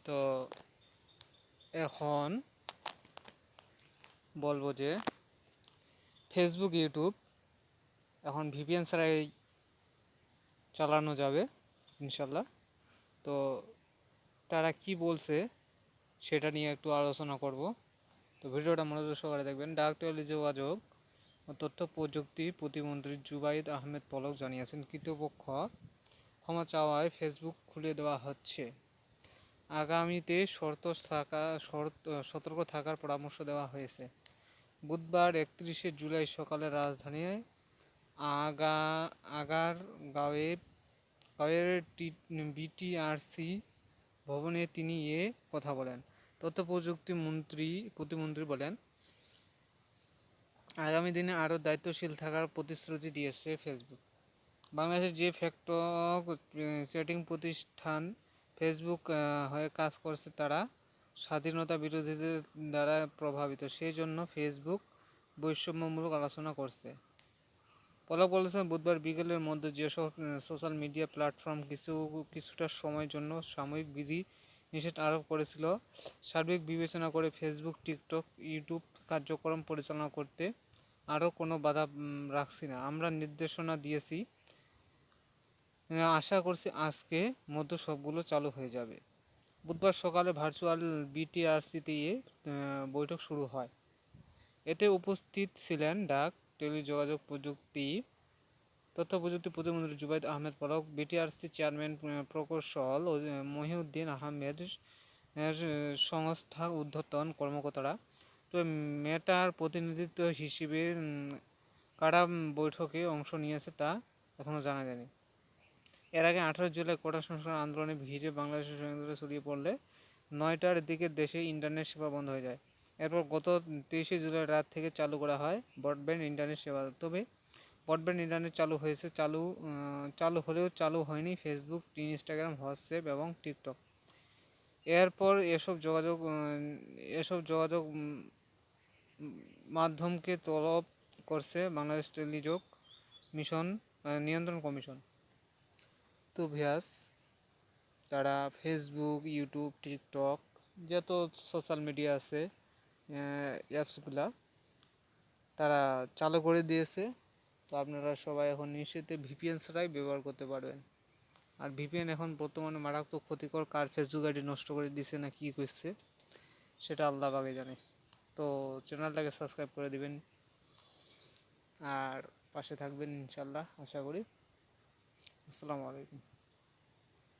তো এখন বলবো যে ফেসবুক ইউটিউব এখন ভিপিএন ছাড়াই চালানো যাবে ইনশাল্লাহ। তো তারা কি বলছে সেটা নিয়ে একটু আলোচনা করব। তো ভিডিওটা মনোযোগ সহকারে দেখবেন। ডাক টেলিযোগাযোগ ও তথ্য প্রযুক্তি প্রতিমন্ত্রী জুবাইদ আহমেদ পলক জানিয়েছেন, কর্তৃপক্ষ ক্ষমা চাওয়ায় ফেসবুক খুলে দেওয়া হচ্ছে। আগামীতে সতর্ক থাকার পরামর্শ দেওয়া হয়েছে। বুধবার 31শে জুলাই সকালে রাজধানীর আগারগাঁওয়ের বিটিআরসি ভবনে তিনি এ কথা বলেন। তথ্য প্রযুক্তি প্রতিমন্ত্রী বলেন, আগামী দিনে আরও দায়িত্বশীল থাকার প্রতিশ্রুতি দিয়েছে ফেসবুক। বাংলাদেশের যে ফ্যাক্ট চেটিং প্রতিষ্ঠান ফেসবুক হয়ে কাজ করছে তারা স্বাধীনতা বিরোধীদের দ্বারা প্রভাবিত, সেই জন্য ফেসবুক বৈষম্যমূলক আলোচনা করছে। পলক বলেছেন, বুধবার বিকেলের মধ্যে যেসব সোশ্যাল মিডিয়া প্ল্যাটফর্ম কিছুটা সময়ের জন্য সাময়িক বিধি নিষেধ আরোপ করেছিল, সার্বিক বিবেচনা করে ফেসবুক, টিকটক, ইউটিউব কার্যক্রম পরিচালনা করতে আরও কোনো বাধা রাখছি না। আমরা নির্দেশনা দিয়েছি, আশা করছি আজকে মধ্যে সবগুলো চালু হয়ে যাবে। বুধবার সকালে ভার্চুয়াল বিটিআরসিতে বৈঠক শুরু হয়। এতে উপস্থিত ছিলেন ডাক টেলিযোগাযোগ তথ্য প্রযুক্তি প্রতিমন্ত্রী জুবাইদ আহমেদ পলক, বিটিআরসি চেয়ারম্যান প্রকৌশল মহিউদ্দিন আহমেদ, সংস্থা ঊর্ধ্বতন কর্মকর্তারা। তবে মেটার প্রতিনিধিত্ব হিসেবে কারা বৈঠকে অংশ নিয়েছে তা এখনও জানা যায়নি। এর আগে 18 জুলাই কোটা সংস্কার আন্দোলনে ভিড়ে বাংলাদেশের সহিংসতা ছড়িয়ে পড়লে 9টার দিকে দেশে ইন্টারনেট সেবা বন্ধ হয়ে যায়। এরপর গত 23শে জুলাই রাত থেকে চালু করা হয় ব্রডব্যান্ড ইন্টারনেট সেবা। তবে ব্রডব্যান্ড ইন্টারনেট চালু হলেও চালু হয়নি ফেসবুক, ইনস্টাগ্রাম, হোয়াটসঅ্যাপ এবং টিকটক। এরপর এসব যোগাযোগ মাধ্যমকে তলব করছে বাংলাদেশ টেলিযোগ নিয়ন্ত্রণ কমিশন। তো ভিউয়ার্স, তারা ফেসবুক, ইউটিউব, টিকটক যত সোশ্যাল মিডিয়া আছে অ্যাপসগুলা তারা চালু করে দিয়েছে। তো আপনারা সবাই এখন নিশ্চিন্তে ভিপিএন ছাড়াই ব্যবহার করতে পারবেন। আর ভিপিএন এখন বর্তমানে মারাত্মক ক্ষতিকর, কার ফেসবুক আইডি নষ্ট করে দিছে না কি করছে সেটা আল্লাহ পাকই জানে। তো চ্যানেলটাকে সাবস্ক্রাইব করে দিবেন আর পাশে থাকবেন ইনশাল্লাহ, আশা করি। আসসালামু আলাইকুম।